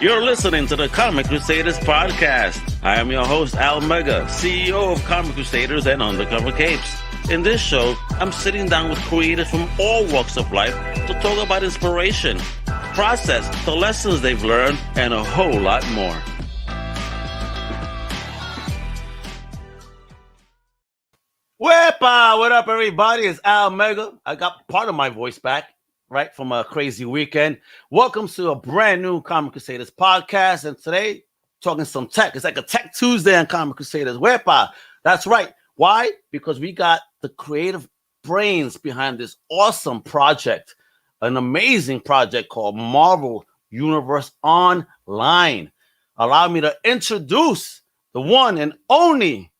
You're listening to the Comic Crusaders podcast. I am your host, Al Mega, CEO of Comic Crusaders and Undercover Capes. In this show, I'm sitting down with creators from all walks of life to talk about inspiration, process, the lessons they've learned, and a whole lot more. Wepa! What up, everybody? It's Al Mega. I got part of my voice back, right, from a crazy weekend. Welcome to a brand new Comic Crusaders podcast. And today, talking some tech. It's like a Tech Tuesday on Comic Crusaders. Wepa! That's right. Why? Because we got the creative brains behind this awesome project, an amazing project called Marvel Universe Online. Allow me to introduce the one and only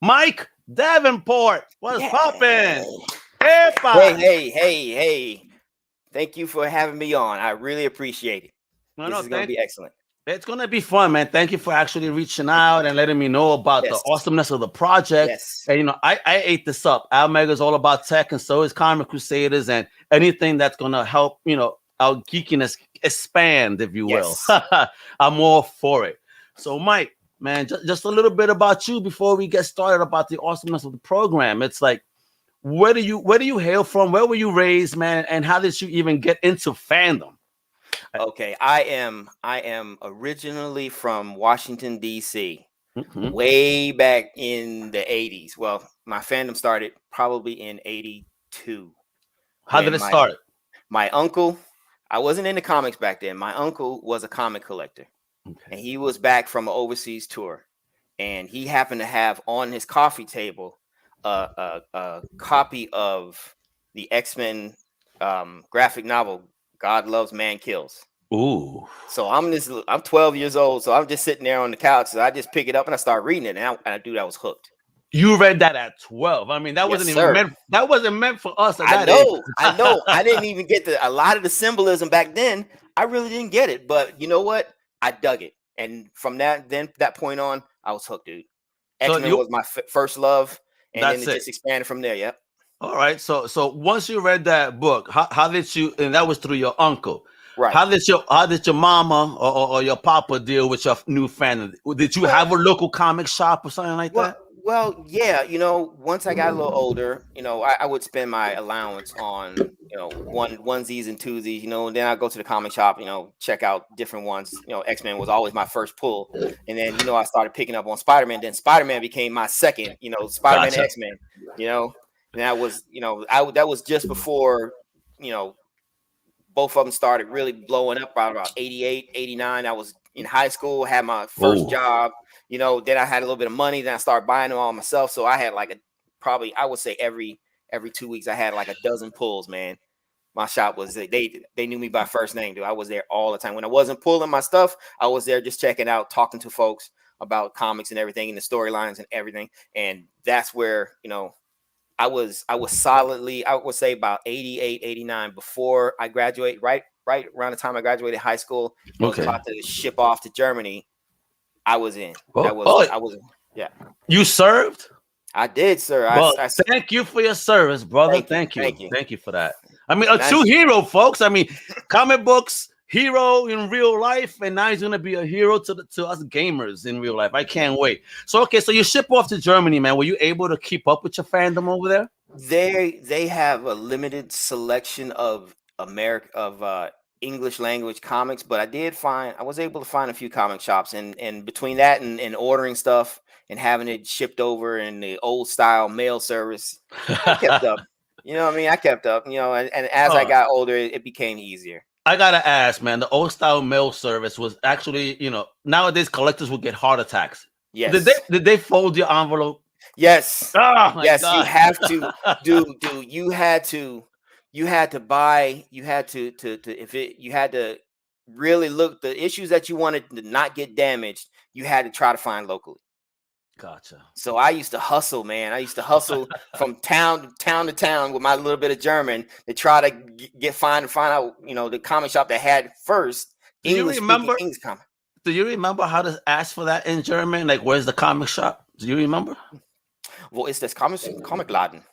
Mike Davenport. What's poppin'? Hey. Thank you for having me on. I really appreciate it. This is going to be excellent. It's going to be fun, man. Thank you for actually reaching out and letting me know about the awesomeness of the project. Yes. And, I ate this up. Al Mega is all about tech, and so is Comic Crusaders, and anything that's going to help, our geekiness expand, if you will. I'm all for it. So, Mike, man, just a little bit about you before we get started about the awesomeness of the program. It's like, where do you hail from? Where were you raised, man? And how did you even get into fandom? Okay, I am originally from Washington, D.C., way back in the 80s. Well, my fandom started probably in 82. How did it start? My uncle, I wasn't into comics back then. My uncle was a comic collector, and he was back from an overseas tour, and he happened to have on his coffee table a copy of the X-Men graphic novel, God Loves, Man Kills. Ooh. So I'm 12 years old, so I'm just sitting there on the couch. So I just pick it up and I start reading it, and I was hooked. You read that at 12. I mean, that wasn't meant for us at that age. I know. I didn't even get a lot of the symbolism back then. I really didn't get it, but you know what? I dug it, and from that point on, I was hooked, dude. X-Men was my first love, and then it just expanded from there. Yep. All right. So once you read that book, how did you? And that was through your uncle. Right. How did your mama or your papa deal with your new fandom? Did you have a local comic shop or something like that? Well, yeah. Once I got a little older, I would spend my allowance on, onesies and twosies, and then I go to the comic shop, check out different ones. X-Men was always my first pull, and then I started picking up on Spider-Man. Then Spider-Man became my second. Spider-Man and X-Men. And that was, that was just before, both of them started really blowing up about 88, 89. I was in high school, had my first job, then I had a little bit of money. Then I started buying them all myself. So I had I would say every 2 weeks, I had like a dozen pulls, man. My shop was, they knew me by first name, dude. I was there all the time. When I wasn't pulling my stuff, I was there just checking out, talking to folks about comics and everything and the storylines and everything. And that's where, I was solidly, I would say about 88, 89 before I graduated, right around the time I graduated high school. I was about to ship off to Germany. I was in. Yeah. You served? I did, sir. Thank you for your service, brother. Thank you for that. I mean, a true hero, folks. I mean, comic books, hero in real life, and now he's gonna be a hero to us gamers in real life. I can't wait. So so you ship off to Germany, man. Were you able to keep up with your fandom over there? They have a limited selection of English language comics, but I was able to find a few comic shops, and between that and ordering stuff and having it shipped over in the old style mail service, I kept up. I kept up. And as I got older, it became easier. I gotta ask, man, the old style mail service was actually, nowadays collectors will get heart attacks. Yes. Did they fold your envelope? Yes. Oh, yes, God. You have to, dude. You had to buy. You had to really look the issues that you wanted to not get damaged. You had to try to find locally. Gotcha. So I used to hustle, man. I used to hustle from town to town with my little bit of German to try to find out, the comic shop that had first English. Do you remember how to ask for that in German? Like, where's the comic shop? Do you remember? Wo ist das Comicladen?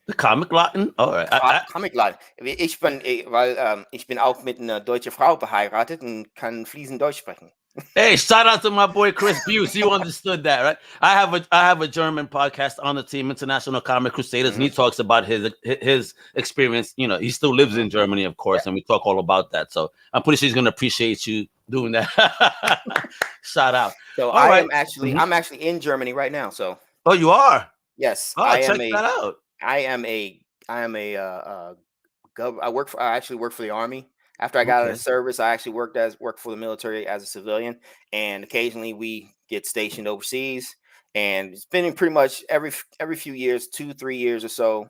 The Comicladen? All right. Comicladen. Ich bin auch mit einer deutschen Frau verheiratet und kann fließend Deutsch sprechen. Hey, shout out to my boy Chris Buse. You understood that, right? I have a German podcast on the team, International Comic Crusaders, and he talks about his experience. You know, he still lives in Germany, of course, and we talk all about that. So I'm pretty sure he's gonna appreciate you doing that. Shout out. So All right. I'm actually in Germany right now. So Oh, you are? yes, Oh, check that out. I am a I actually work for the Army. After I got out of service, I actually worked for the military as a civilian, and occasionally we get stationed overseas. And it's been in pretty much every few years, 2-3 years or so.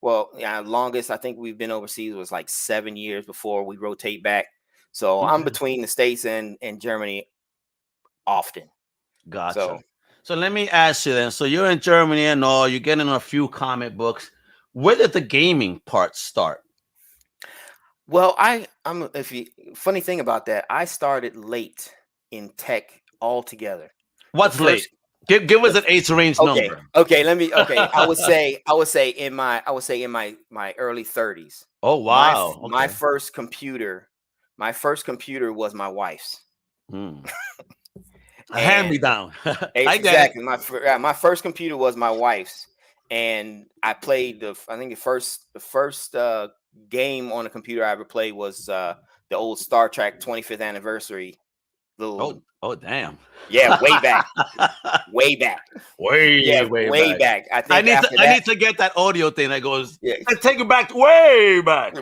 Well, yeah, longest I think we've been overseas was like 7 years before we rotate back. So I'm Okay. between the States and Germany often. Gotcha. So let me ask you then. So you're in Germany and all, you're getting a few comic books. Where did the gaming part start? Well, funny thing about that, I started late in tech altogether. What's late? Give us an age range number. I would say in my early 30s. Oh wow. My first computer was my wife's. Hand me down. Exactly. My first computer was my wife's, and I played the first game on a computer I ever played was the old Star Trek 25th anniversary. Oh damn. Yeah, way back. way back. Way back. I need to get that audio thing that goes, take it back way back.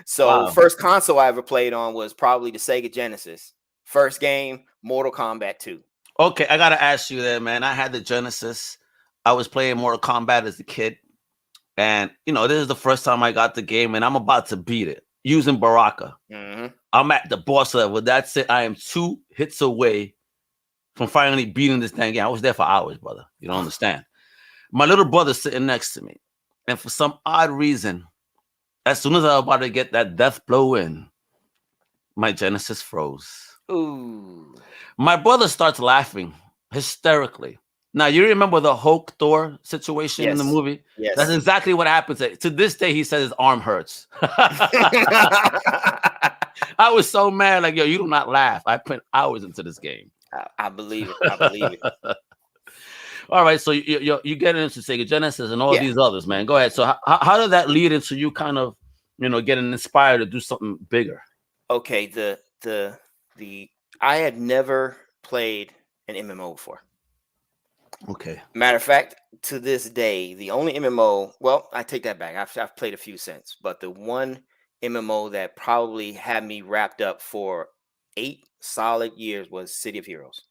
So first console I ever played on was probably the Sega Genesis. First game, Mortal Kombat 2. Okay, I gotta ask you there, man. I had the Genesis. I was playing Mortal Kombat as a kid. And, you know, this is the first time I got the game, and I'm about to beat it using Baraka. I'm at the boss level. That's it. I am 2 hits away from finally beating this thing. I was there for hours, brother. You don't understand. My little brother's sitting next to me. And for some odd reason, as soon as I was about to get that death blow in, my Genesis froze. Ooh. My brother starts laughing hysterically. Now, you remember the Hulk Thor situation in the movie? Yes. That's exactly what happens. To this day, he says his arm hurts. I was so mad. Like, yo, you do not laugh. I put hours into this game. I believe it. All right. So you get into Sega Genesis and all these others, man. Go ahead. So how did that lead into you kind of, you know, getting inspired to do something bigger? Okay. I had never played an MMO before. Okay. Matter of fact, to this day, the only MMO, well, I take that back. I've played a few since, but the one MMO that probably had me wrapped up for 8 solid years was City of Heroes.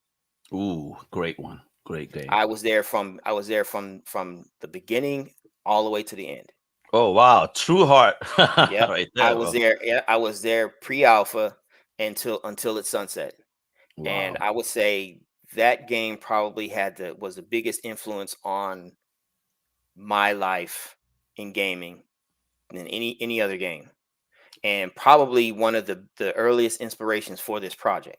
Ooh, great one. Great game. I was there from the beginning all the way to the end. Oh wow, true heart. Yeah, right there, I was there. Yeah, I was there pre-alpha until it sunset. Wow. And I would say that game probably was the biggest influence on my life in gaming than any other game, and probably one of the earliest inspirations for this project.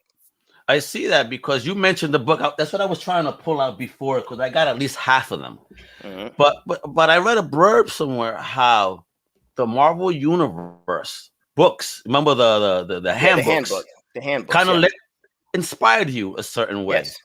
I see that because you mentioned the book. That's what I was trying to pull out before, because I got at least half of them. But I read a blurb somewhere how the Marvel Universe books, remember the handbooks, the handbook kind of inspired you a certain way. Yes.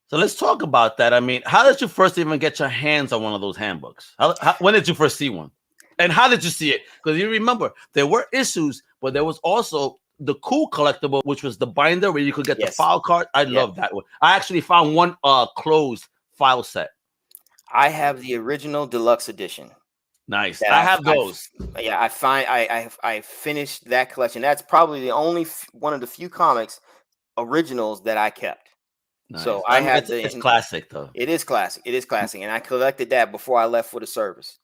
So let's talk about that. I mean, how did you first even get your hands on one of those handbooks? When did you first see one? And how did you see it? Because you remember, there were issues, but there was also the cool collectible, which was the binder where you could get the file card. I love that one. I actually found one closed file set. I have the original deluxe edition. Nice. I have those. I finished that collection. That's probably the only one of the few comics originals that I kept. Nice. So I have it's classic though. It is classic. And I collected that before I left for the service.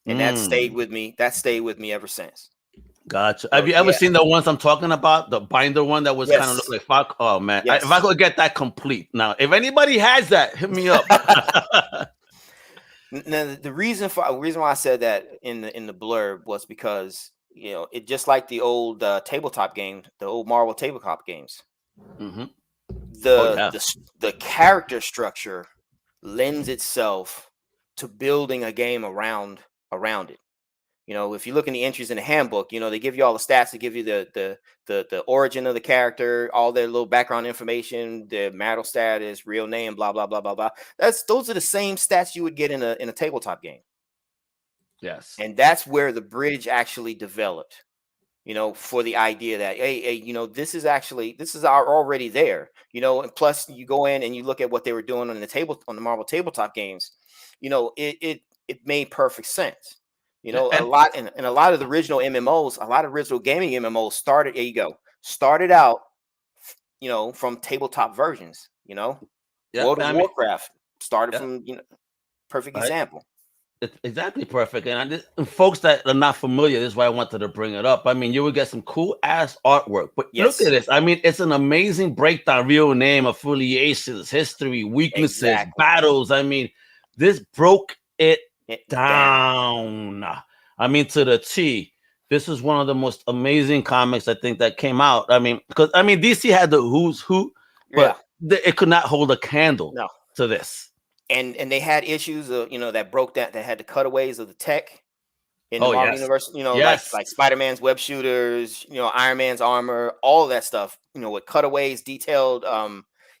And that stayed with me. That stayed with me ever since. Gotcha. Have you ever seen the ones I'm talking about? The binder one that was kind of look like fuck. Oh man. If I could get that complete now, if anybody has that, hit me up. Now, the reason why I said that in the blurb was because, you know, it just like the old tabletop game, the old Marvel tabletop games. The character structure lends itself to building a game around it. If you look in the entries in the handbook, they give you all the stats. They give you the origin of the character, all their little background information, the marital status, real name, blah blah blah blah blah. Those are the same stats you would get in a tabletop game. Yes. And that's where the bridge actually developed. For the idea that hey, this is already there. And plus you go in and you look at what they were doing on the Marvel tabletop games. It made perfect sense. A lot and a lot of the original MMOs, a lot of original gaming MMOs started out, from tabletop versions. World of Warcraft started from, perfect example. It's exactly perfect. And folks that are not familiar, this is why I wanted to bring it up. I mean, you would get some cool ass artwork, but look at this. I mean, it's an amazing breakdown, real name, affiliations, history, weaknesses, battles. I mean, this broke it down. I mean, to the T. This is one of the most amazing comics I think that came out. I mean, because DC had the who's who, but it could not hold a candle to this. And they had issues of, that broke down, that had the cutaways of the tech in the Marvel universe, like Spider-Man's web shooters, Iron Man's armor, all of that stuff, with cutaways, detailed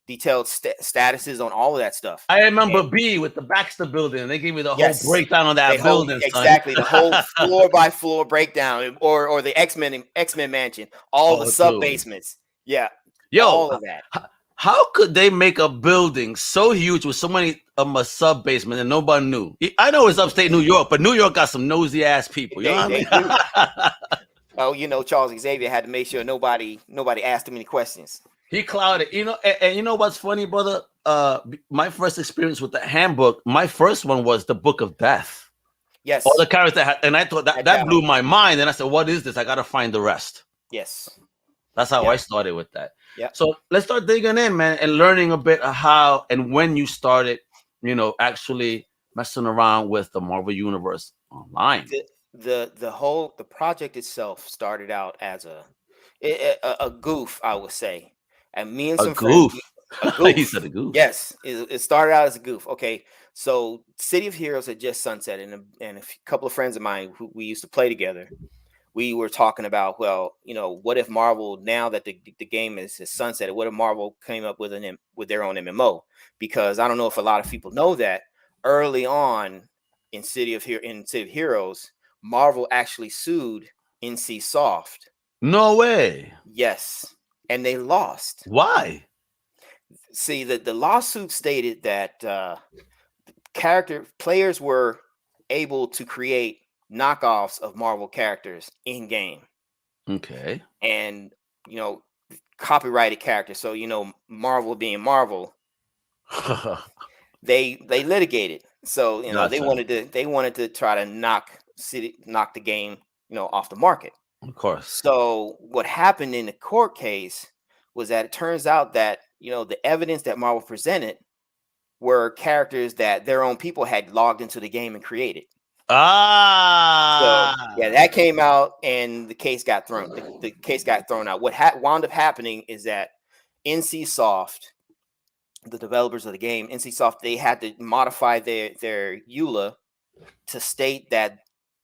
statuses on all of that stuff. I remember B with the Baxter building. They gave me the whole breakdown on that building. Exactly, the whole floor by floor breakdown, or the X-Men mansion, all the sub basements. Yeah, all of that. How could they make a building so huge with so many a sub basement and nobody knew? I know it's upstate New York, but New York got some nosy ass people. You know what I mean? Oh, Charles Xavier had to make sure nobody asked him any questions. He clouded, and you know what's funny, brother? My first experience with the handbook, my first one was the Book of Death. Yes. All the characters and I thought that blew my mind. And I said, what is this? I got to find the rest. Yes. That's how I started with that. Yeah. So let's start digging in, man, and learning a bit of how and when you started, actually messing around with the Marvel Universe online. The project itself started out as a goof, I would say. And me and some friends, a goof. He said a goof. Yes, it started out as a goof. Okay, so City of Heroes had just sunsetted, and a couple of friends of mine who we used to play together, we were talking about, well, what if Marvel, now that the game is sunsetted, what if Marvel came up with their own MMO? Because I don't know if a lot of people know that early on in City of Heroes, Marvel actually sued NC Soft. No way. Yes, and they lost. Why? See, the lawsuit stated that players were able to create knockoffs of Marvel characters in game. Okay. And copyrighted characters. So Marvel being Marvel, they litigated. So they wanted to try to knock the game off the market. Of course. So what happened in the court case was that it turns out that the evidence that Marvel presented were characters that their own people had logged into the game and created. So that came out, and the case got thrown. The case got thrown out. What wound up happening is that NC Soft, the developers of the game, NC Soft, they had to modify their EULA to state that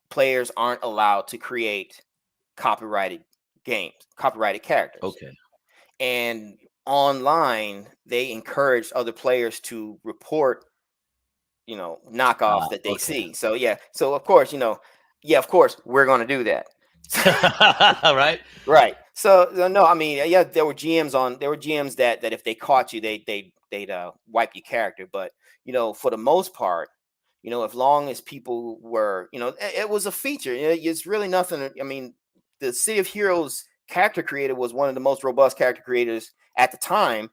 players aren't allowed to create copyrighted characters. Okay. And online, they encouraged other players to report knockoffs that they see. So so of course, of course we're going to do that. Right. So no, I mean, there were GMs that if they caught you, they'd wipe your character. But for the most part, as long as people were, it was a feature. It's really nothing. I mean, the City of Heroes character creator was one of the most robust character creators at the time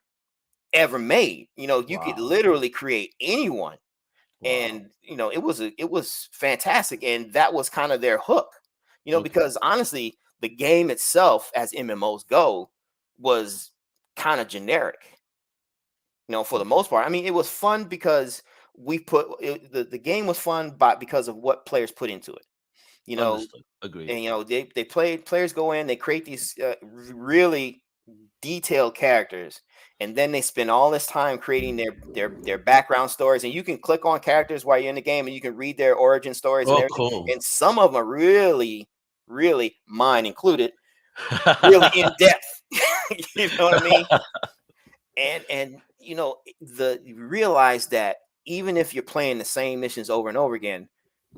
ever made. You could literally create anyone. Wow. And it was fantastic, and that was kind of their hook, because honestly, the game itself, as MMOs go, was kind of generic, for the most part. I mean, it was fun because the game was fun, because of what players put into it. Understood. Agreed. And players go in, they create these really detailed characters, and then they spend all this time creating their background stories, and you can click on characters while you're in the game, and you can read their origin stories and Oh, everything. cool. And some of them are really, really, mine included, really in depth. You know what I mean? And you know, you realize that even if you're playing the same missions over and over again,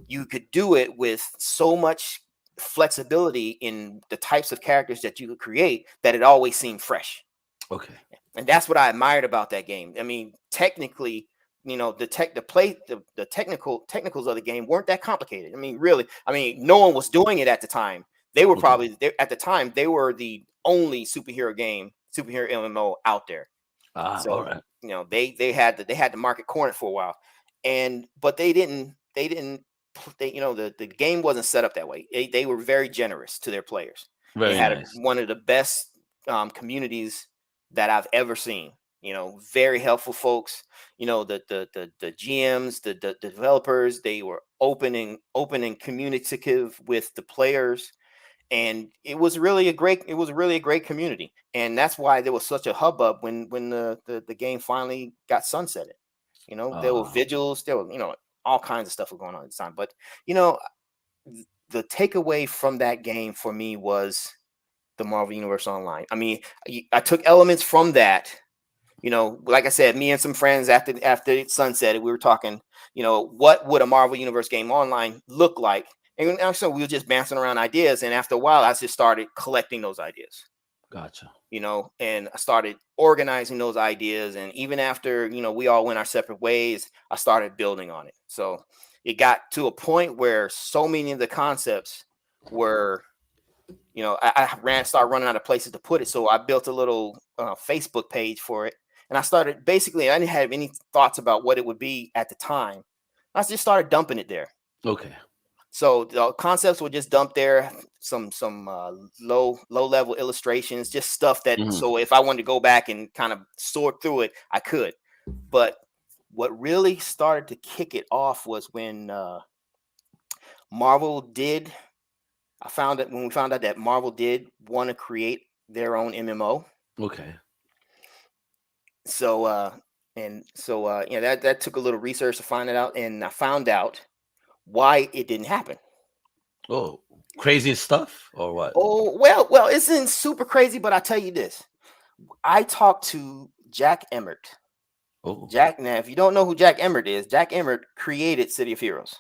you could do it with so much flexibility in the types of characters that you could create that it always seemed fresh. Okay. And that's what I admired about that game. I mean, technically, you know, the technicals of the game weren't that complicated. I mean, really, I mean, no one was doing it at the time. They were probably at the time they were the only superhero MMO out there. So all right. you know, they had the market cornered for a while, but they didn't you know, the game wasn't set up that way. They were very generous to their players. They Very had nice. one of the best communities that I've ever seen. You know, very helpful folks. You know, the GMs, the developers, they were open and communicative with the players, and it was really a great community. And that's why there was such a hubbub when the game finally got sunsetted. You know, there were vigils, there were, you know, all kinds of stuff was going on at the time. But you know, the takeaway from that game for me was the Marvel Universe Online. I mean, I took elements from that. You know, like I said, me and some friends after it sunsetted, we were talking, you know, what would a Marvel Universe game online look like? And so we were just bouncing around ideas. And after a while, I just started collecting those ideas. Gotcha. You know, and I started organizing those ideas. And even after, you know, we all went our separate ways, I started building on it. So it got to a point where so many of the concepts were, you know, I started running out of places to put it. So I built a little Facebook page for it. And I started, basically, I didn't have any thoughts about what it would be at the time. I just started dumping it there. Okay. So the concepts were just dumped there, some low level illustrations, just stuff that, so if I wanted to go back and kind of sort through it, I could. But what really started to kick it off was when Marvel did. When we found out that Marvel did want to create their own MMO. Okay. So you know, that took a little research to find it out, and I found out why it didn't happen. Oh, crazy stuff or what? Oh, well, it isn't super crazy, but I'll tell you this. I talked to Jack Emmert. Oh. Jack, now, if you don't know who Jack Emmert is, Jack Emmert created City of Heroes.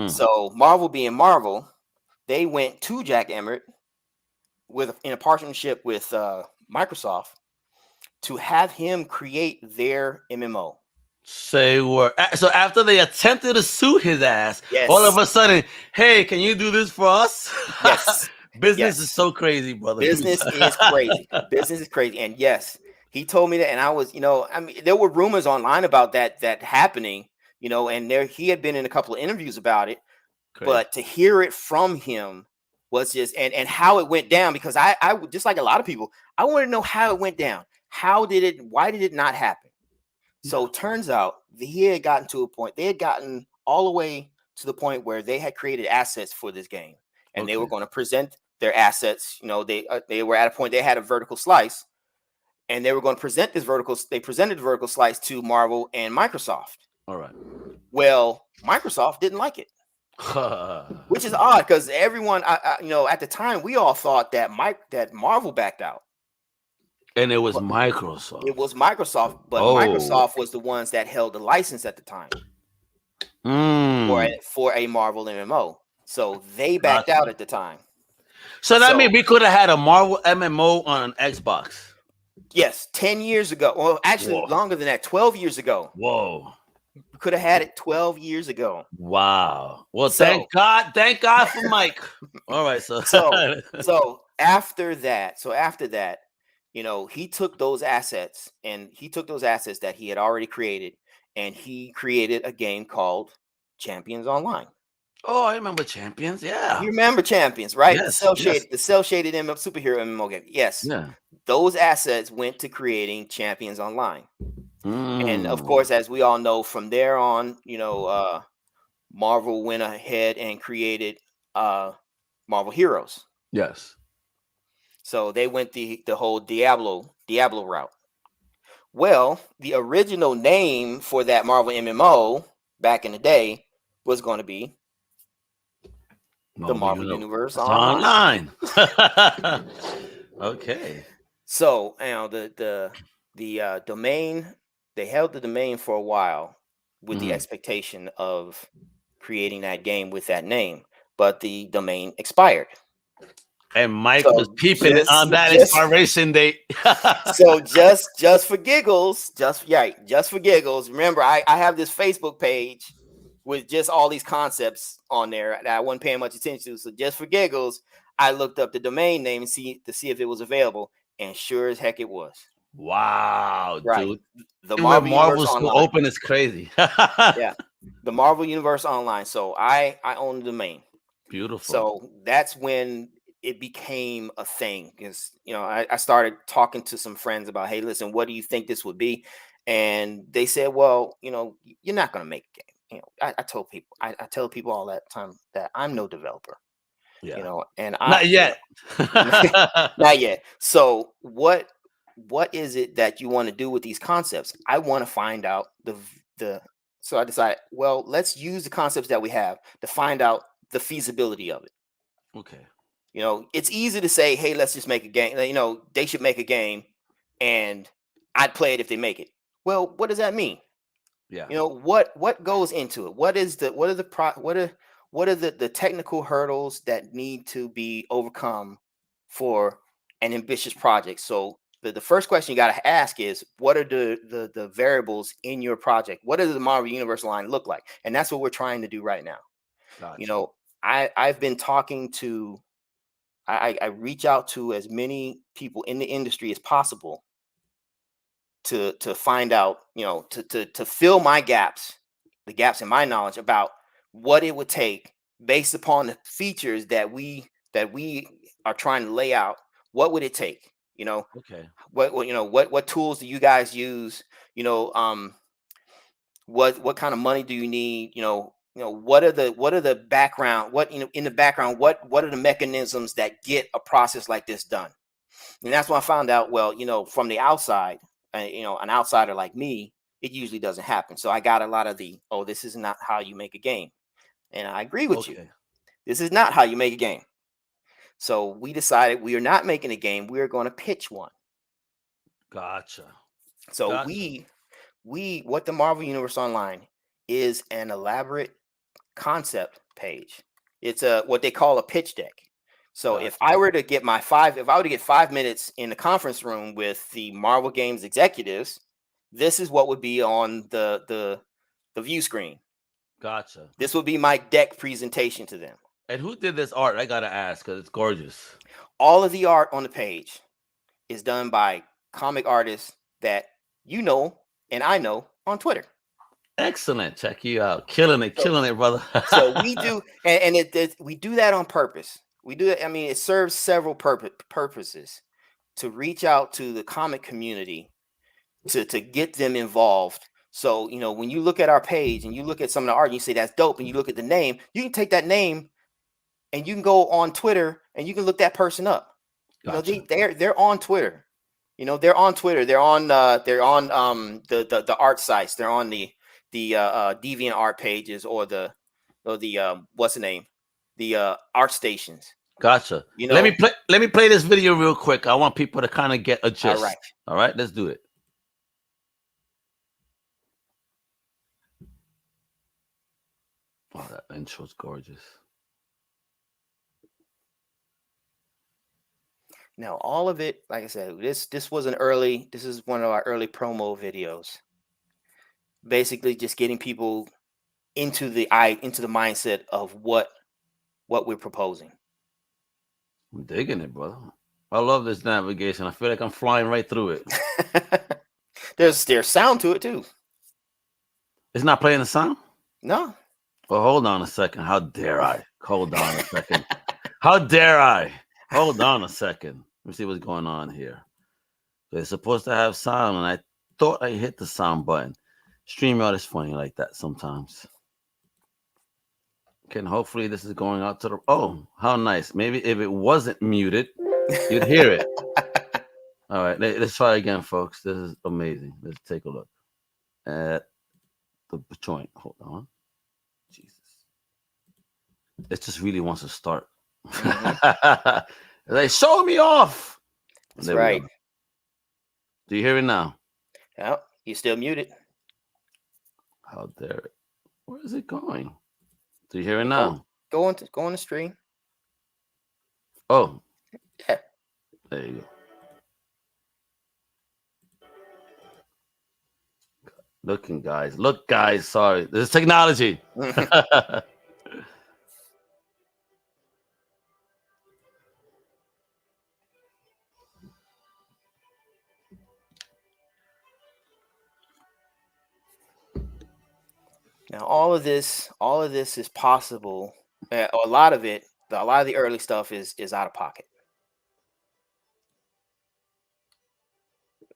So Marvel being Marvel, they went to Jack Emmert in a partnership with Microsoft to have him create their MMO. Say word. So after they attempted to sue his ass, yes, all of a sudden, hey, can you do this for us? Yes. Business is so crazy, brother. Business is crazy. Business is crazy. And yes, he told me that, and I was, you know, I mean, there were rumors online about that happening, you know, and he had been in a couple of interviews about it. Crazy. But to hear it from him was just, and how it went down, because I just like a lot of people, I want to know how it went down. Why did it not happen? So turns out he had gotten to a point, they had gotten all the way to the point where they had created assets for this game, and they were going to present their assets. You know, they were at a point, they had a vertical slice, and they were going to present they presented the vertical slice to Marvel and Microsoft. All right. Well, Microsoft didn't like it. Which is odd, because everyone, you know, at the time, we all thought that Marvel backed out. And it was Microsoft. It was Microsoft, but Microsoft was the ones that held the license at the time for a Marvel MMO. So they backed out at the time. So that means we could have had a Marvel MMO on Xbox. Yes, 10 years ago. Well, actually, longer than that, 12 years ago. Whoa. We could have had it 12 years ago. Wow. Well, thank God for Mike. All right, so after that, you know, he took those assets that he had already created, and he created a game called Champions Online. Oh, I remember Champions. Yeah, you remember Champions, right? Yes, the cell shaded superhero MMO game. Yes. Yeah. Those assets went to creating Champions Online, and of course, as we all know, from there on, you know, Marvel went ahead and created Marvel Heroes. Yes. So they went the whole Diablo route. Well, the original name for that Marvel MMO back in the day was going to be the Marvel Universe Online. Okay. So, the domain, they held the domain for a while with the expectation of creating that game with that name, but the domain expired. And Mike was So peeping it on that expiration date. so just for giggles, just for giggles. Remember, I have this Facebook page with just all these concepts on there that I wasn't paying much attention to. So just for giggles, I looked up the domain name and see if it was available, and sure as heck it was. Wow, Right. dude. The Where Marvel Universe Marvel's so Online. open is crazy. Yeah. The Marvel Universe Online. So I own the domain. Beautiful. So that's when it became a thing, because I started talking to some friends about, hey, listen, what do you think this would be? And they said, well, you're not going to make a game. I told people, I tell people all that time that I'm no developer. Yeah. And Not yet. Not yet. So what is it that you want to do with these concepts? I want to find out so I decided, well, let's use the concepts that we have to find out the feasibility of it. Okay. It's easy to say, hey, let's just make a game. They should make a game and I'd play it if they make it. Well, what does that mean? Yeah. What goes into it? What are the technical hurdles that need to be overcome for an ambitious project? So the first question you got to ask is, what are the variables in your project? What does the Marvel Universe line look like? And that's what we're trying to do right now. Gotcha. I've been talking to, I reach out to as many people in the industry as possible to find out, to fill my gaps, the gaps in my knowledge about what it would take based upon the features that we are trying to lay out. What would it take? Okay. What tools do you guys use? What kind of money do you need? What are the background, in the background, what are the mechanisms that get a process like this done? And that's when I found out, well, from the outside, an outsider like me, it usually doesn't happen. So I got a lot of this is not how you make a game. And I agree with you. This is not how you make a game. So we decided we are not making a game. We are going to pitch one. Gotcha. So what the Marvel Universe Online is, an elaborate concept page. It's what they call a pitch deck. So if I were to get 5 minutes in the conference room with the Marvel Games executives, this is what would be on the view screen. Gotcha. This would be my deck presentation to them. And who did this art? I gotta ask, because it's gorgeous. All of the art on the page is done by comic artists that and I know on Twitter. Excellent. Check you out. Killing it, brother. So we do, and we do that on purpose. We do it. I mean, it serves several purposes to reach out to the comic community, to get them involved. So, when you look at our page and you look at some of the art and you say that's dope, and you look at the name, you can take that name and you can go on Twitter and you can look that person up. Gotcha. They're on Twitter. They're on Twitter. They're on the art sites. They're on the Deviant art pages or the what's the name? The art stations. Gotcha. Let me play this video real quick. I want people to kind of get a gist. All right, let's do it. Oh, that intro's gorgeous. Now, all of it, like I said, this is one of our early promo videos. Basically, just getting people into the mindset of what we're proposing. I'm digging it, brother. I love this navigation. I feel like I'm flying right through it. There's sound to it too. It's not playing the sound? No. Well, hold on a second. How dare I? Hold on a second. How dare I? Hold on a second. Let me see what's going on here. So it's supposed to have sound, and I thought I hit the sound button. StreamYard is funny like that sometimes. Okay, and hopefully this is going out to the... Oh, how nice. Maybe if it wasn't muted, you'd hear it. All right, let's try again, folks. This is amazing. Let's take a look at the joint. Hold on. Jesus. It just really wants to start. Like, show me off. That's There right. we go. Do you hear it now? Yeah, you still muted. How dare it? Where is it going? Do you hear it now? Go on the stream. Oh. Yeah. There you go. Look, guys. Sorry. This is technology. Now, all of this is possible. A lot of the early stuff is out of pocket,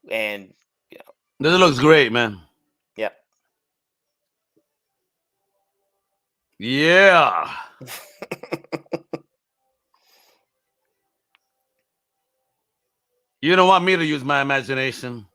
and This looks great, man. Yep. Yeah. You don't want me to use my imagination.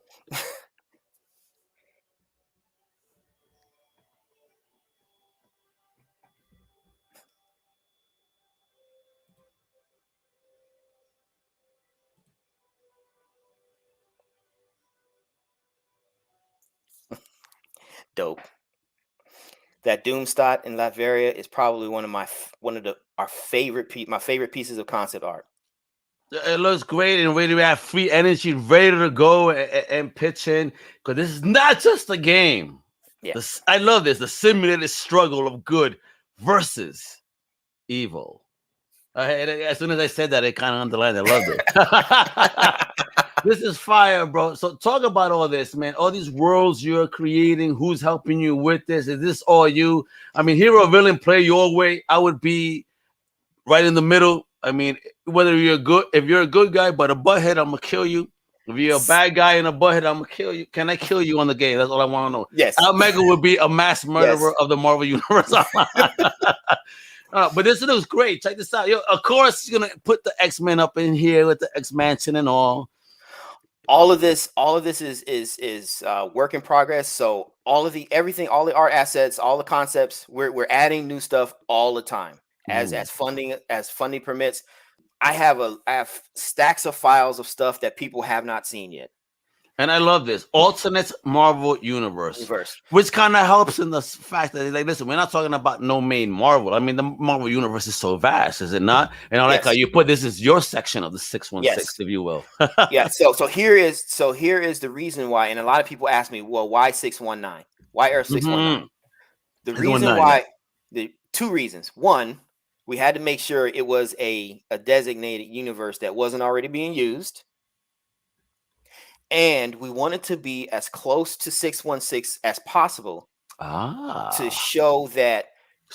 Dope. That Doomstot in Latveria is probably my favorite pieces of concept art. It looks great, and we have free energy, ready to go and pitch in, because this is not just a game. Yeah. I love this, the simulated struggle of good versus evil. As soon as I said that, it kind of underlined. I loved it. This is fire, bro. So talk about all this, man. All these worlds you're creating. Who's helping you with this? Is this all you? I mean, hero, villain, play your way. I would be right in the middle. I mean, whether if you're a good guy, but a butthead, I'm gonna kill you. If you're a bad guy and a butthead, I'm gonna kill you. Can I kill you on the game? That's all I want to know. Yes. Omega would be a mass murderer of the Marvel Universe. But this looks great. Check this out. Yo, of course, you're gonna put the X-Men up in here with the X-Mansion and all. All of this is work in progress. So all the art assets, all the concepts, we're adding new stuff all the time as funding permits. I have stacks of files of stuff that people have not seen yet. And I love this alternate Marvel universe. Which kind of helps in the fact that, like, listen, we're not talking about no main Marvel. I mean, the Marvel universe is so vast, is it not? And I like how you put this is your section of the 616, if you will. Yeah. So here is the reason why, and a lot of people ask me, well, why 619? Why Earth 619? The reason why, the two reasons. One, we had to make sure it was a designated universe that wasn't already being used. And we wanted to be as close to 616 as possible to show that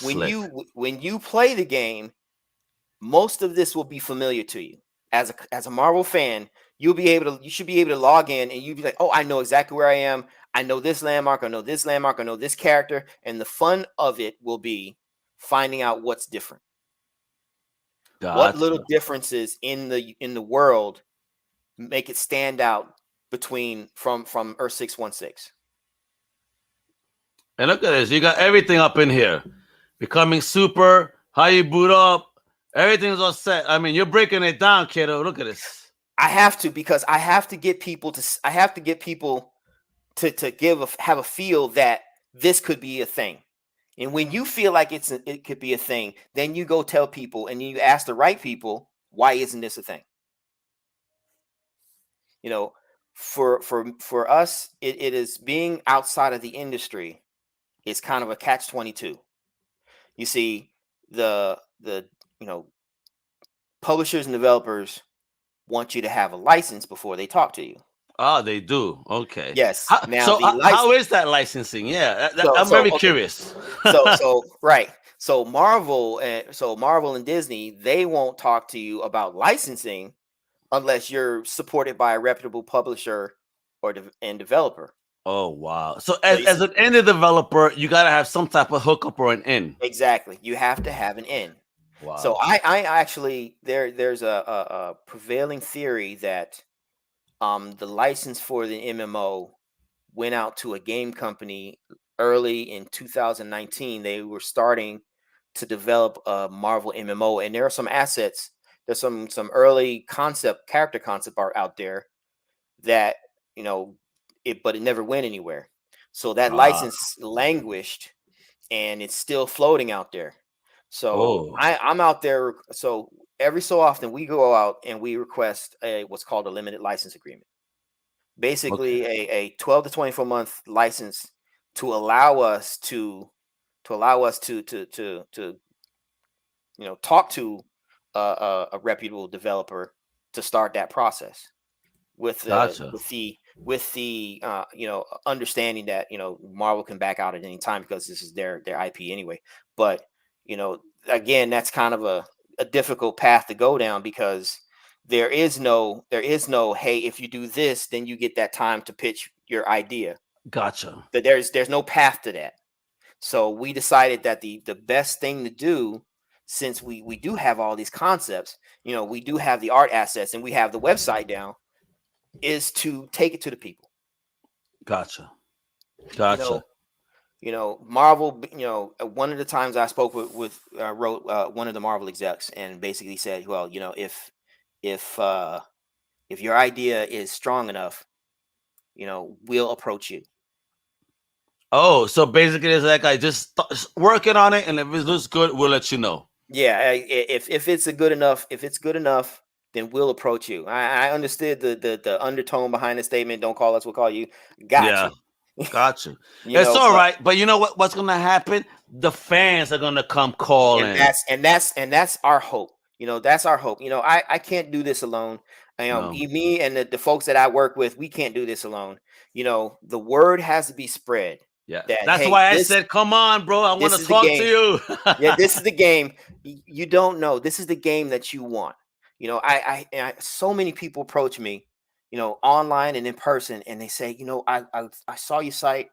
when you play the game, most of this will be familiar to you. As a Marvel fan, you should be able to log in and you'd be like, oh, I know exactly where I am. I know this landmark. I know this landmark. I know this character. And the fun of it will be finding out what's different. What little differences in the world make it stand out from Earth 616. And look at this. You got everything up in here. Becoming super, how you boot up. Everything's all set. I mean, you're breaking it down, kiddo. Look at this. I have to, because I have to get people to have a feel that this could be a thing. And when you feel like it could be a thing, then you go tell people and you ask the right people, why isn't this a thing? You know, for us, it is being outside of the industry is kind of a catch-22. You see, the publishers and developers want you to have a license before they talk to you. Oh, they do. Okay. Yes. How is that licensing? Yeah, I'm very curious. Right. So Marvel and Disney, they won't talk to you about licensing unless you're supported by a reputable publisher and developer. Oh, wow. So as an indie developer, you got to have some type of hookup or an in. Exactly. You have to have an in. Wow. So I actually, there's a prevailing theory that the license for the MMO went out to a game company early in 2019. They were starting to develop a Marvel MMO, and there are some assets. There's some early character concept art out there that but it never went anywhere. So that Ah, license languished, and it's still floating out there. So oh, I'm out there. So every so often we go out and we request what's called a limited license agreement. okay. Basically, a 12 to 24-month license to allow us to talk to a reputable developer to start that process with the Gotcha. understanding that Marvel can back out at any time because this is their IP anyway. But again, that's kind of a difficult path to go down because there is no hey, if you do this, then you get that time to pitch your idea. Gotcha. That there's no path to that. So we decided that the best thing to do, since we do have all these concepts, we do have the art assets and we have the website down, is to take it to the people. Gotcha. You Gotcha. know, Marvel. One of the times I spoke with wrote one of the Marvel execs and basically said, well, if your idea is strong enough, we'll approach you. Oh, so basically, it's like I just working on it, and if it looks good, we'll let you know. Yeah, if it's good enough, then we'll approach you. I understood the undertone behind the statement. Don't call us, we'll call you. Got Yeah, you. gotcha. It's all But right, but you know what's gonna happen? The fans are gonna come calling. that's our hope. That's our hope. I can't do this alone. No. Me and the folks that I work with, we can't do this alone. The word has to be spread Yeah, that, that's hey, why I said, "Come on, bro. I want this to is the talk to game. you." Yeah, this is the game. You don't know. This is the game that you want. So many people approach me, online and in person, and they say, I saw your site.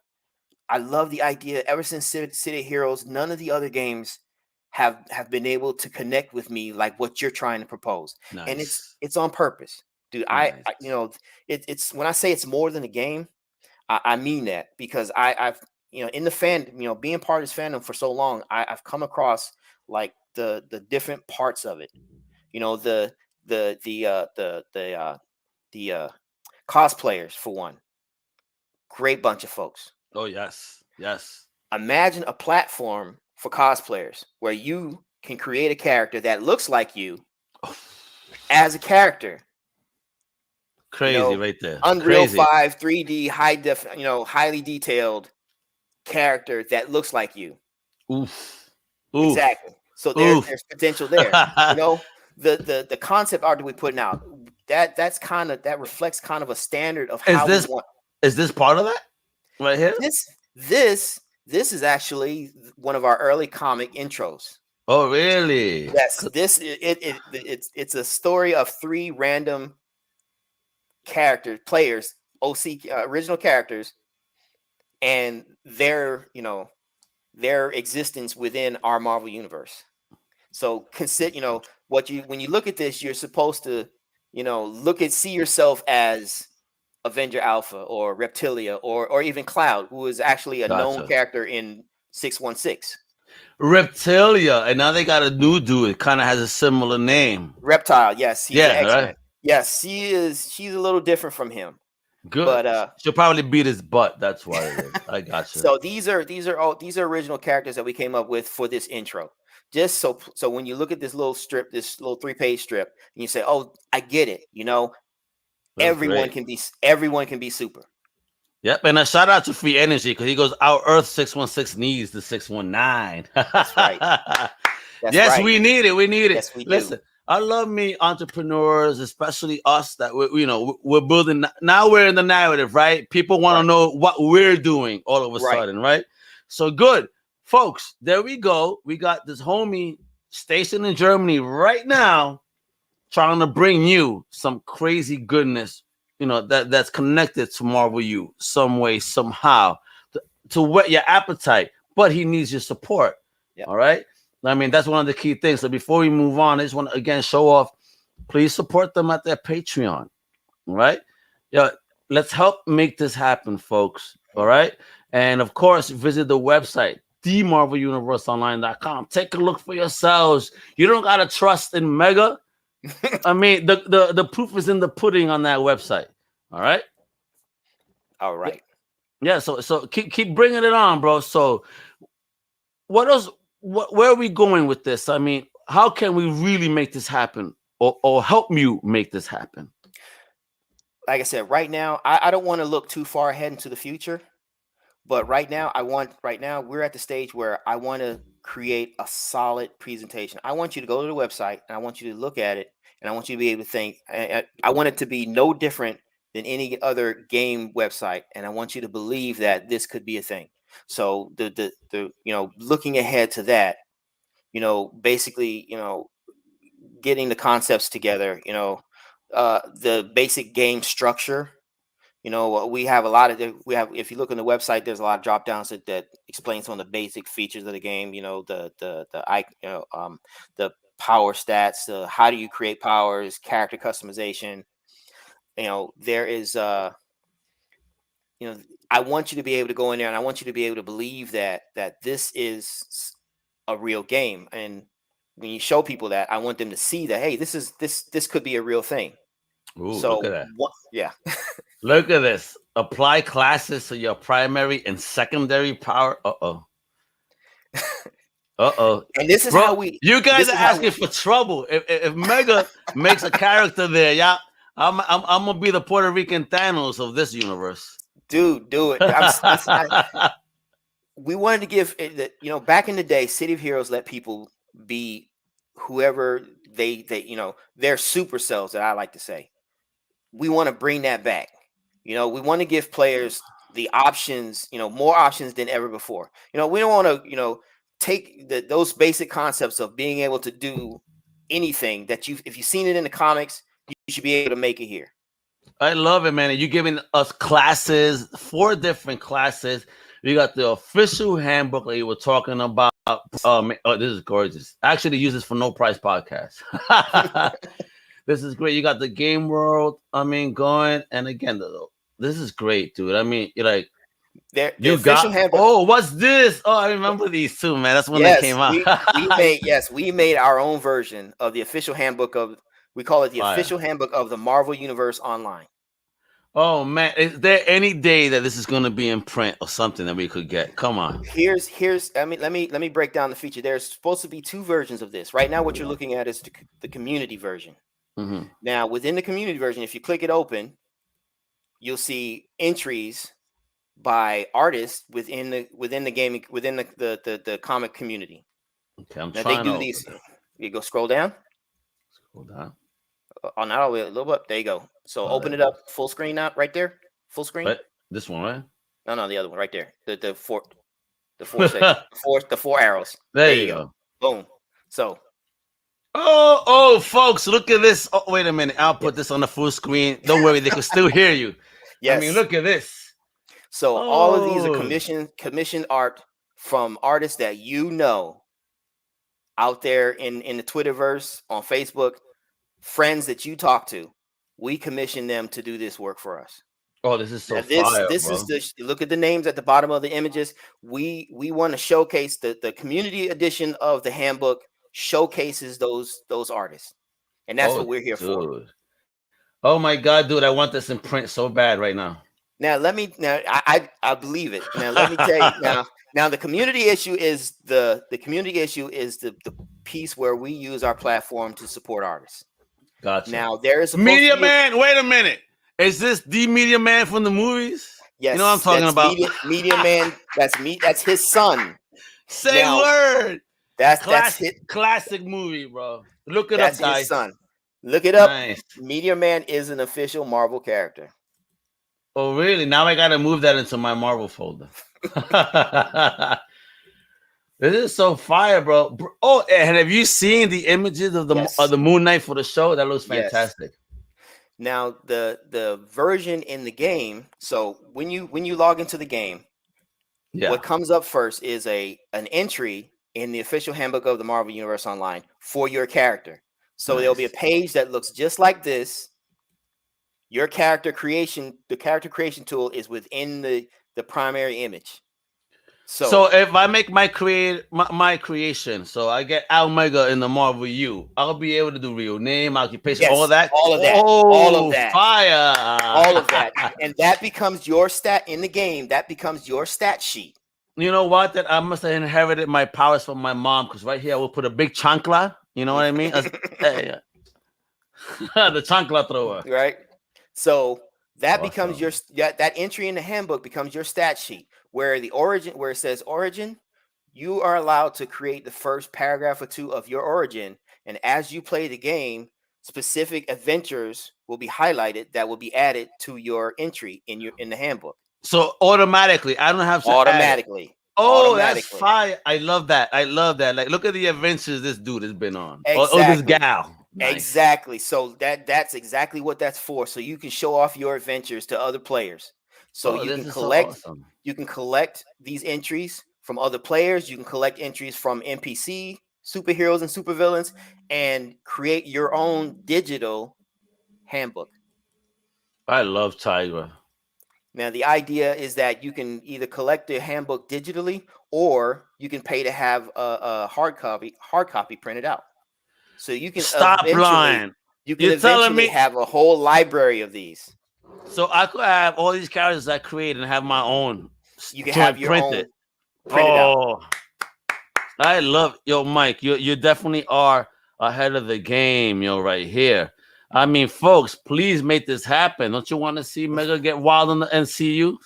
I love the idea. Ever since City of Heroes, none of the other games have been able to connect with me like what you're trying to propose, and Nice, it's on purpose, dude. nice. It's when I say it's more than a game, I mean that because I've in the fan, being part of this fandom for so long, I've come across like the different parts of it. The cosplayers, for one, great bunch of folks. Oh yes, yes. Imagine a platform for cosplayers where you can create a character that looks like you as a character. Crazy right there. Unreal Crazy. 5 3D highly detailed character that looks like you. Oof. Oof. Exactly. So Oof. there's potential there. The concept art that we're putting out, that reflects kind of a standard of Is how we this want is this part of that right here? this is actually one of our early comic intros. Oh really? Yes, it's a story of three random players, OC original characters, and their existence within our Marvel universe. So consider, when you look at this, you're supposed to, see yourself as Avenger Alpha or Reptilia or even Cloud, who is actually a known Gotcha. character in 616. Reptilia, and now they got a new dude. It kind of has a similar name. Reptile, yes, he's an Yeah, X-Men. right. Yes, she's a little different from him. Good. But She'll probably beat his butt. That's what it is. I gotcha. so these are original characters that we came up with for this intro. Just so when you look at this little strip, this little 3-page strip, and you say, "Oh, I get it," That's great. everyone can be super. Yep, and a shout out to Free Energy because he goes, "Our Earth 616 needs the 619." That's right. That's Yes, right. we need it. We need it. Yes, we Listen, do. I love me entrepreneurs, especially us that we're building. Now we're in the narrative, right? People want to Right. know what we're doing all of a Right. sudden, right? So good, folks. There we go. We got this homie stationed in Germany right now, trying to bring you some crazy goodness, that's connected to Marvel U some way, somehow, to whet your appetite. But he needs your support. Yep. All right. I mean, that's one of the key things. So before we move on, I just want to again show off. Please support them at their Patreon. All right. Yeah, let's help make this happen, folks. All right. And of course, visit the website, themarveluniverseonline.com. Take a look for yourselves. You don't gotta trust in Mega. I mean, the proof is in the pudding on that website. All right. All right. Yeah. So keep bringing it on, bro. So what else? Where are we going with this? I mean, how can we really make this happen, or help you make this happen? Like I said, right now, I don't want to look too far ahead into the future. But right now, we're at the stage where I want to create a solid presentation. I want you to go to the website and I want you to look at it and I want you to be able to think. I want it to be no different than any other game website, and I want you to believe that this could be a thing. So the looking ahead to that, basically, getting the concepts together, the basic game structure. We have a lot of if you look on the website, there's a lot of drop downs that explain some of the basic features of the game. The power stats, how do you create powers, character customization. There is I want you to be able to go in there and I want you to be able to believe that this is a real game. And when you show people that, I want them to see that, hey, this could be a real thing. Ooh, So look at that. yeah. Look at this. Apply classes to your primary and secondary power. Uh-oh. Uh-oh. And this is Bro, how we you guys are asking for trouble. If Mega makes a character there, yeah, I'm gonna be the Puerto Rican Thanos of this universe. Dude, do it. We wanted to give back in the day, City of Heroes let people be whoever they their super selves, that I like to say. We want to bring that back. We want to give players the options, more options than ever before. We don't want to, take those basic concepts of being able to do anything that if you've seen it in the comics, you should be able to make it here. I love it, man. And you're giving us classes, 4 different classes. You got the official handbook that you were talking about. This is gorgeous. I actually use this for No Price Podcast. This is great. You got the game world, going. And again, this is great, dude. I mean, you're like, handbook. Oh, what's this? Oh, I remember these too, man. That's when they came out. we made our own version of the official handbook we call it the official handbook of the Marvel Universe Online. Oh man, is there any day that this is going to be in print or something that we could get? Come on. Here's let me break down the feature. There's supposed to be 2 versions of this. Right now, what you're looking at is the community version. Mm-hmm. Now, within the community version, if you click it open, you'll see entries by artists within the gaming, within the comic community. Okay, I'm now trying they do these. You go scroll down. Scroll down. Oh, not all the way, a little bit. There you go. So open it up full screen now, right there. Full screen. Right? This one, right? No, the other one right there. The four section, the 4 arrows. There you go. Boom. So. Oh, folks, look at this. Oh, wait a minute. I'll put this on the full screen. Don't worry, they can still hear you. Yes. I mean, look at this. So all of these are commissioned art from artists that out there in the Twitterverse, on Facebook, friends that you talk to. We commission them to do this work for us. Oh, this is so fire, this bro. is look at the names at the bottom of the images. We want to showcase the community edition of the handbook showcases those artists, and that's what we're here for. Oh my God, dude, I want this in print so bad right now. Now I believe it. Now let me tell you now the community issue is the piece where we use our platform to support artists. Gotcha. Now there is Media Man. Wait a minute. Is this the Media Man from the movies? Yes. You know what I'm talking about? Media Man. That's me. That's his son. Say word. That's his classic movie, bro. Look it up, guys. That's his son. Look it up. Nice. Media Man is an official Marvel character. Oh, really? Now I gotta move that into my Marvel folder. This is so fire, bro. Oh, and have you seen the images of the Moon Knight for the show? That looks fantastic. Yes. Now the version in the game. So when you log into the game, what comes up first is an entry in the official handbook of the Marvel Universe Online for your character. So there'll be a page that looks just like this, Your character creation, the character creation tool is within the primary image. So if I make my creation, so I get Omega in the Marvel U, I'll be able to do real name, occupation, all yes, that. all of that, Oh, fire! all of that, and that becomes your stat in the game. That becomes your stat sheet. You know what? That I must have inherited my powers from my mom, because right here I will put a big chancla. You know what I mean? The chancla thrower. Right. So that Awesome. becomes your that entry in the handbook becomes your stat sheet, where the origin, where it says origin, you are allowed to create the first paragraph or two of your origin, and as you play the game, specific adventures will be highlighted that will be added to your entry in the handbook. So automatically, I don't have to automatically. add it. Oh, that's Automatically. fire! I love that. I love that. Like, look at the adventures this dude has been on. Exactly. Or this gal. Nice. Exactly. So that's exactly what that's for. So you can show off your adventures to other players. So you can collect. So awesome. You can collect these entries from other players. You can collect entries from NPC, superheroes, and supervillains, and create your own digital handbook. I love Tigra. Now, the idea is that you can either collect the handbook digitally, or you can pay to have a hard copy printed out. So you can eventually have a whole library of these. So I could have all these characters I create and have my own. You can have your own printed out. I love Mike. You definitely are ahead of the game, right here. I mean, folks, please make this happen. Don't you want to see Mega get wild on the NCU?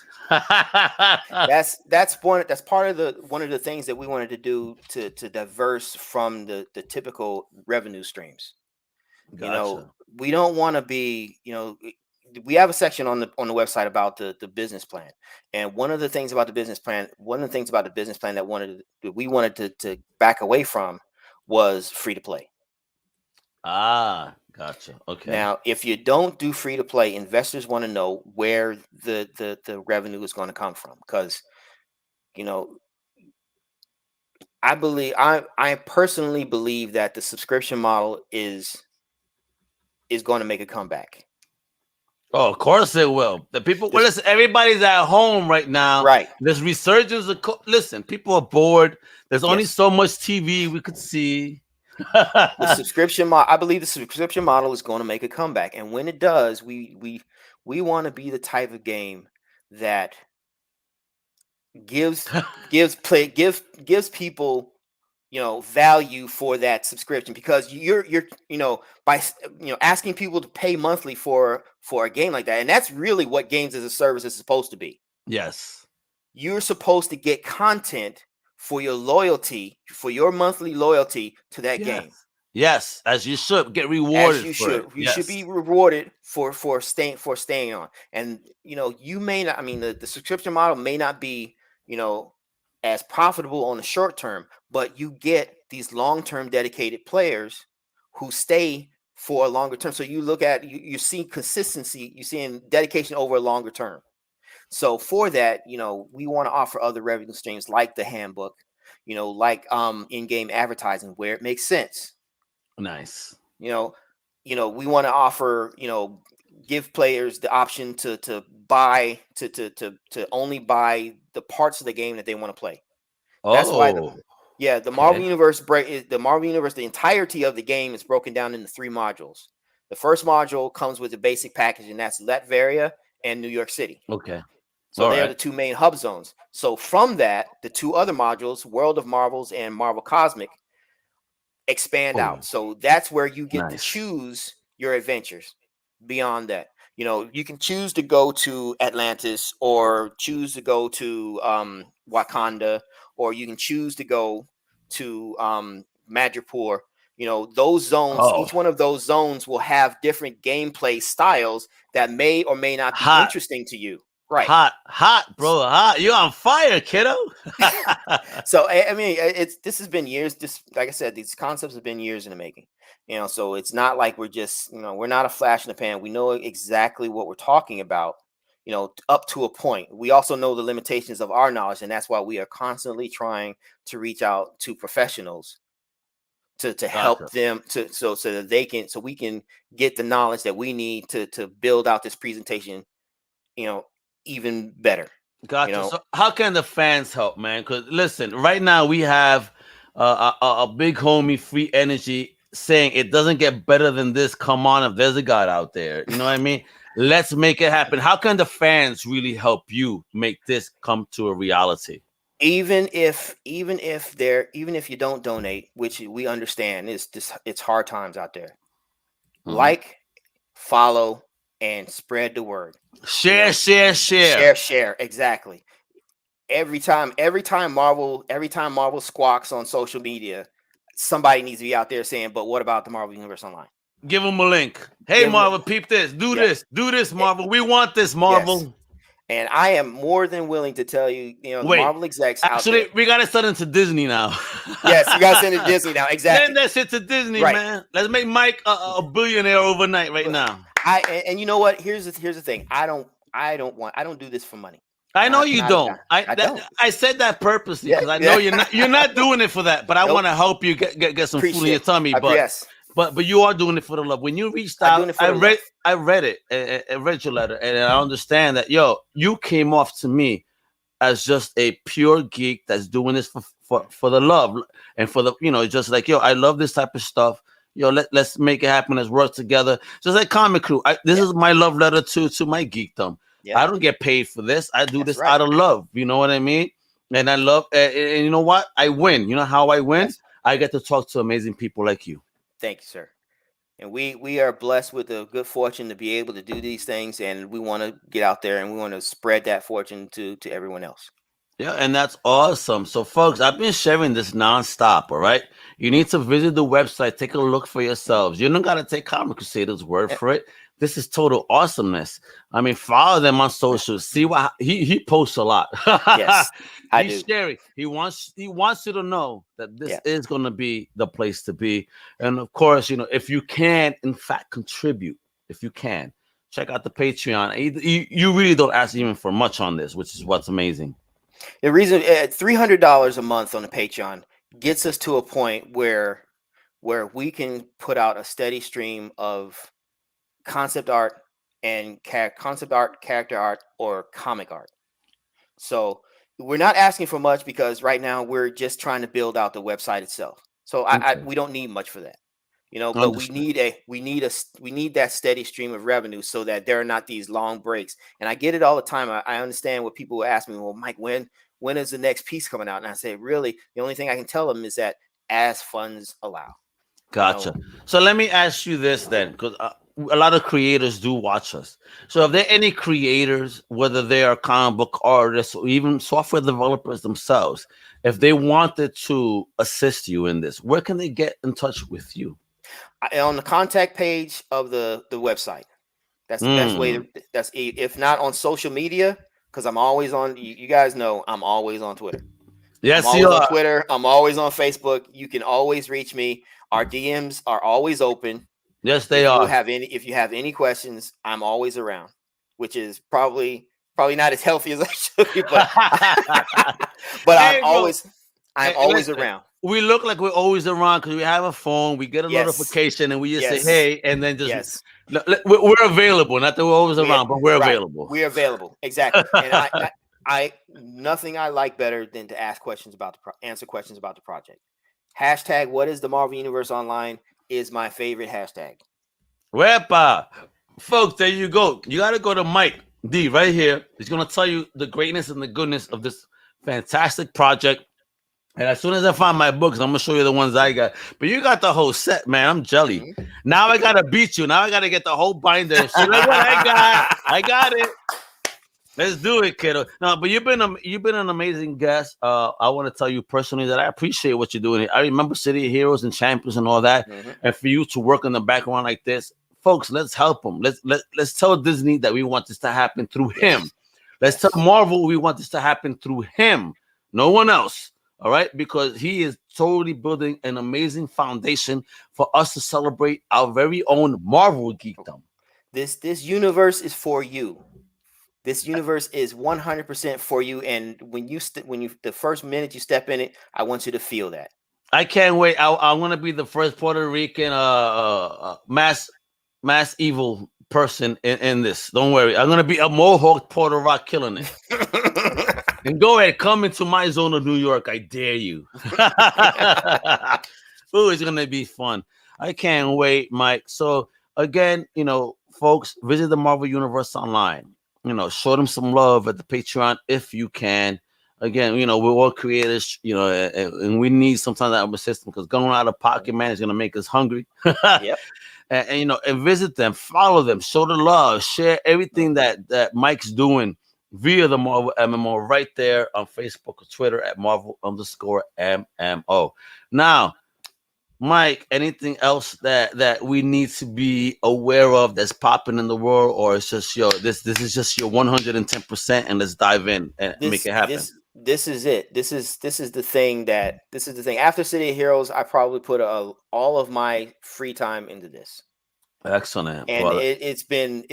That's part of one of the things that we wanted to do to diverse from the typical revenue streams. Gotcha. We don't want to be, we have a section on the website about the business plan, and one of the things about the business plan that we wanted to back away from was free to play. Ah, gotcha. Okay. Now, if you don't do free to play, investors want to know where the revenue is going to come from, because I personally believe that the subscription model is going to make a comeback. Oh, of course it will. The people, listen, everybody's at home right now. Right. There's resurgence of listen, people are bored. There's only so much TV we could see. The subscription model, I believe the subscription model is going to make a comeback, and when it does, we want to be the type of game that gives people value for that subscription, because you're by asking people to pay monthly for a game like that, and that's really what games as a service is supposed to be. Yes, you're supposed to get content for your loyalty, for your monthly loyalty to that game. Yes, as you should get rewarded. As you should. You should be rewarded for staying on. And you may not. I mean, the subscription model may not be as profitable on the short term, but you get these long-term dedicated players who stay for a longer term. So you look at you see consistency, you see dedication over a longer term. So for that, we want to offer other revenue streams like the handbook, like in-game advertising where it makes sense. Nice. We want to offer, give players the option to buy to only buy the parts of the game that they want to play. That's why the Marvel Universe the entirety of the game is broken down into 3 modules. The first module comes with the basic package, and that's Latveria and New York City. Okay. So they're the 2 main hub zones. So from that, the 2 other modules, World of Marvels and Marvel Cosmic, expand out. So that's where you get to choose your adventures. Beyond that, you can choose to go to Atlantis, or choose to go to Wakanda, or you can choose to go to Madripoor. Those zones, each one of those zones will have different gameplay styles that may or may not be interesting to you. Right. Hot, bro. Hot. You're on fire, kiddo. So, I mean, this has been years. Like I said, these concepts have been years in the making. So it's not like we're just, we're not a flash in the pan. We know exactly what we're talking about, up to a point. We also know the limitations of our knowledge, and that's why we are constantly trying to reach out to professionals to Gotcha. help them so that we can get the knowledge that we need to build out this presentation, even better. Gotcha. So how can the fans help, man? Because listen, right now we have a big homie, Free Energy, saying it doesn't get better than this. Come on, if there's a God out there, you know what I mean? Let's make it happen. How can the fans really help you make this come to a reality? Even if you don't donate, which we understand, it's hard times out there. Mhm. Like, follow, and spread the word. Share, share. Exactly. Every time Marvel squawks on social media, somebody needs to be out there saying, "But what about the Marvel Universe Online?" Give them a link. Hey, Give 'em Marvel, peep this. Do yeah. this, Marvel. We want this, Marvel. Yes. And I am more than willing to tell you, the Wait, Marvel execs out actually, there. we gotta send it to Disney now. Yes, you gotta send it to Disney now. Exactly. Send that shit to Disney, Right. man. Let's make Mike a billionaire overnight right now. And you know what? Here's the thing. I don't do this for money. I know you don't. I don't. I said that purposely because I know you're not doing it for that. But I want to help you get some food in your tummy. But you are doing it for the love. When you reached out, I read it. I read your letter, and I understand that. You came off to me as just a pure geek that's doing this for the love and for the just like I love this type of stuff. Let's make it happen. Let's work together. Just like Comic Crew. This is my love letter to my geekdom. I don't get paid for this. I do this out of love. You know what I mean? And I love, and you know what? I win. You know how I win? Yes. I get to talk to amazing people like you. Thank you, sir. And we are blessed with the good fortune to be able to do these things, and we want to get out there and we want to spread that fortune to everyone else. Yeah, and that's awesome. So, folks, I've been sharing this nonstop, all right? You need to visit the website, take a look for yourselves. You don't got to take Comic Crusaders' word for it. This is total awesomeness. I mean, follow them on social. See what he posts a lot. Yes, he's sharing. He wants you to know that this is going to be the place to be. And of course, if you can, in fact, contribute, if you can, check out the Patreon. You really don't ask even for much on this, which is what's amazing. The reason $300 a month on the Patreon gets us to a point where we can put out a steady stream of concept art and character art, or comic art. So we're not asking for much because right now we're just trying to build out the website itself. So we don't need much for that, but we need that steady stream of revenue so that there are not these long breaks. And I get it all the time. I understand what people ask me. Well, Mike, when is the next piece coming out? And I say, really, the only thing I can tell them is that as funds allow. Gotcha. So let me ask you this then, because a lot of creators do watch us. So if there are any creators, whether they are comic book artists or even software developers themselves, if they wanted to assist you in this, where can they get in touch with you? On the contact page of the website. That's the best way. If not on social media, because I'm always on. You guys know I'm always on Twitter. Yes, I'm always on Twitter. I'm always on Facebook. You can always reach me. Our DMs are always open. Yes, they are. If you have any questions, I'm always around, which is probably not as healthy as I should be, but I'm always around. We look like we're always around because we have a phone. We get a notification and we just say, "Hey," and then just we're available. Not that we're always around, but we're available. We're available, exactly. And I nothing I like better than to answer questions about the project. Hashtag what is the Marvel Universe Online is my favorite hashtag. Wepa. Folks, there you go. You got to go to Mike D right here. He's going to tell you the greatness and the goodness of this fantastic project. And as soon as I find my books, I'm going to show you the ones I got. But you got the whole set, man. I'm jelly. Mm-hmm. Now I got to beat you. Now I got to get the whole binder. So look what I got. I got it. Let's do it, kiddo. No, but you've been an amazing guest. I want to tell you personally that I appreciate what you're doing. I remember City of Heroes and Champions and all that, and for you to work in the background like this, folks. Let's help them. Let's tell Disney that we want this to happen through him. Let's tell Marvel we want this to happen through him. No one else. All right, because he is totally building an amazing foundation for us to celebrate our very own Marvel geekdom. This universe is for you. This universe is 100% for you, and when you the first minute you step in it, I want you to feel that. I can't wait. I'm gonna be the first Puerto Rican mass evil person in this. Don't worry. I'm gonna be a Mohawk Puerto Rock killing it. And go ahead, come into my zone of New York. I dare you. Ooh, it's gonna be fun. I can't wait, Mike. So again, folks, visit the Marvel Universe online. Show them some love at the Patreon if you can. Again, we're all creators, and we need sometimes that assistance because going out of pocket, man, is gonna make us hungry. Yep. And visit them, follow them, show the love, share everything that Mike's doing via the Marvel MMO right there on Facebook or Twitter at Marvel_MMO. Now, Mike, anything else that we need to be aware of that's popping in the world, or it's just this is just your 110% and let's dive in and make it happen. This is it. This is the thing. After City of Heroes, I probably put all of my free time into this. Excellent. And it has been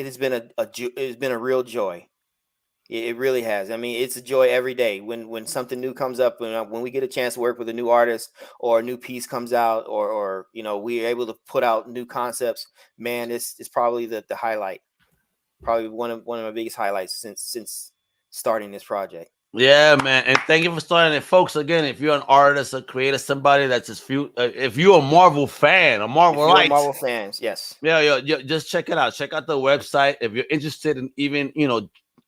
a real joy. It really has. I mean, it's a joy every day when something new comes up, when we get a chance to work with a new artist or a new piece comes out, or we're able to put out new concepts. Man, it's probably the highlight, probably one of my biggest highlights since starting this project. Yeah, man, and thank you for starting it, folks. Again, if you're an artist, a creator, somebody that's just if you're a Marvel fan, Marvel fans, yes, yeah, just check it out. Check out the website if you're interested in even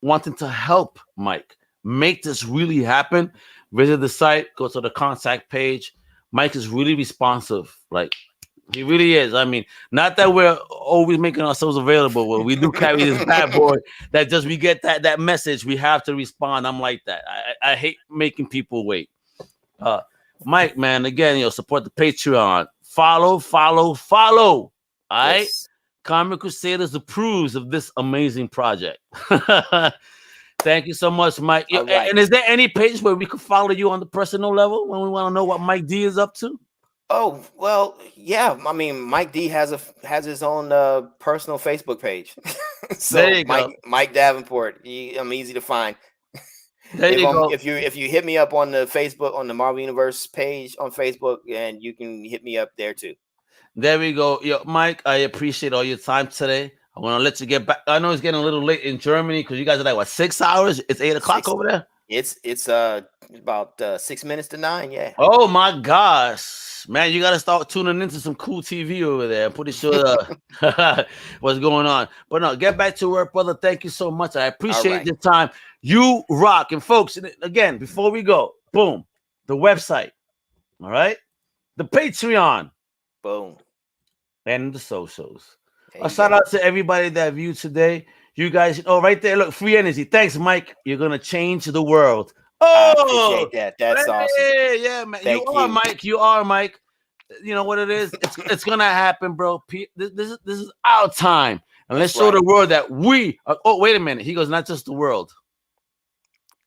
wanting to help Mike make this really happen. Visit the site, go to the contact page. Mike is really responsive, like he really is. I mean, not that we're always making ourselves available, but we do carry this bad boy that just we get that message, we have to respond. I'm like that. I hate making people wait. Mike, man, again, support the Patreon. Follow. All right. Yes. Comic Crusaders approves of this amazing project. Thank you so much, Mike. Right. And is there any page where we could follow you on the personal level when we want to know what Mike D is up to? Oh, well, yeah. I mean, Mike D has his own personal Facebook page. So there you go. Mike Davenport. I'm easy to find. There you go. If you hit me up on the Facebook, on the Marvel Universe page on Facebook, and you can hit me up there too. There we go. Mike, I appreciate all your time today. I'm going to let you get back. I know it's getting a little late in Germany because you guys are like, what, 6 hours? It's 8 o'clock over there? It's about 6 minutes to 9, yeah. Oh, my gosh. Man, you got to start tuning into some cool TV over there. I'm pretty sure what's going on. But no, get back to work, brother. Thank you so much. I appreciate your time. You rock. And folks, again, before we go, boom, the website, all right? The Patreon. Boom. And the socials. A shout out to everybody that viewed today. You guys, right there, look, free energy. Thanks, Mike. You're gonna change the world. I appreciate that. That's awesome. Yeah, man. You are Mike. You are Mike. You know what it is? It's gonna happen, bro. This is our time, and let's show the world that we are. Oh, wait a minute. He goes, not just the world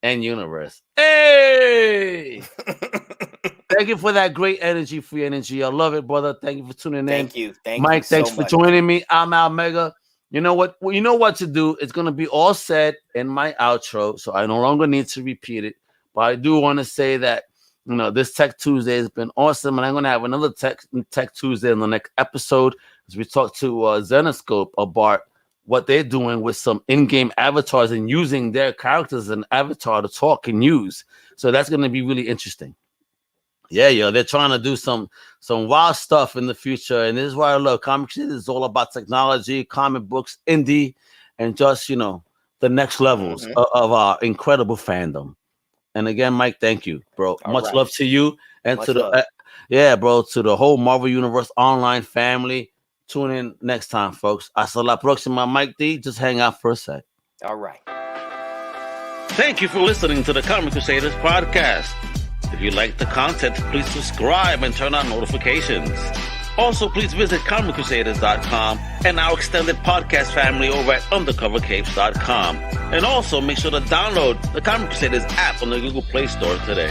and universe. Hey. Thank you for that great energy, free energy. I love it, brother. Thank you for tuning in. Thank you, Mike. Thanks for joining me. I'm Almega. You know what? Well, you know what to do. It's gonna be all said in my outro, so I no longer need to repeat it. But I do want to say that this Tech Tuesday has been awesome, and I'm gonna have another Tech Tuesday in the next episode as we talk to Zenoscope about what they're doing with some in-game avatars and using their characters as an avatar to talk and use. So that's gonna be really interesting. Yeah, they're trying to do some wild stuff in the future, and this is why I love Comic Crusaders. It's all about technology, comic books, indie, and just the next levels of our incredible fandom. And again, Mike, thank you, bro. Much love to you and to the to the whole Marvel Universe online family. Tune in next time, folks. Hasta la próxima, Mike D. Just hang out for a sec. All right. Thank you for listening to the Comic Crusaders podcast. If you like the content, please subscribe and turn on notifications. Also, please visit comiccrusaders.shop and our extended podcast family over at undercovercapes.com. And also, make sure to download the Comic Crusaders app on the Google Play Store today.